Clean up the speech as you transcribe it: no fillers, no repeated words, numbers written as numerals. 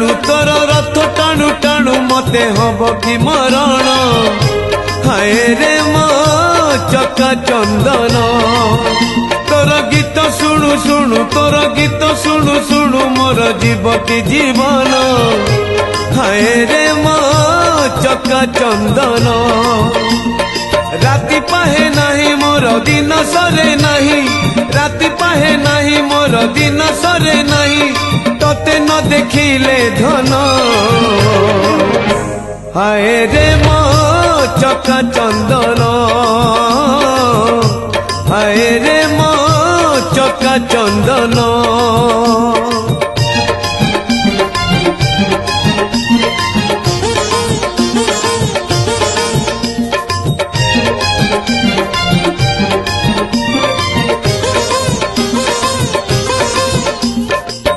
टाणु तोर रथ टाणु टाणु मते हब कि मरण हाय रे मो चका चंदन तोर गीत शुणु शुणु तोर गीत शुणु शुणु मोर जीव कि जीवन हाय रे मो चका चंदन राति पाहे नहीं मोर दिन सरे नहीं राति पाहे नहीं मोर दिन सरे नहीं तोते न देखिले धन हाय रे मो चका चंदन हाय रे मो चका चंदन।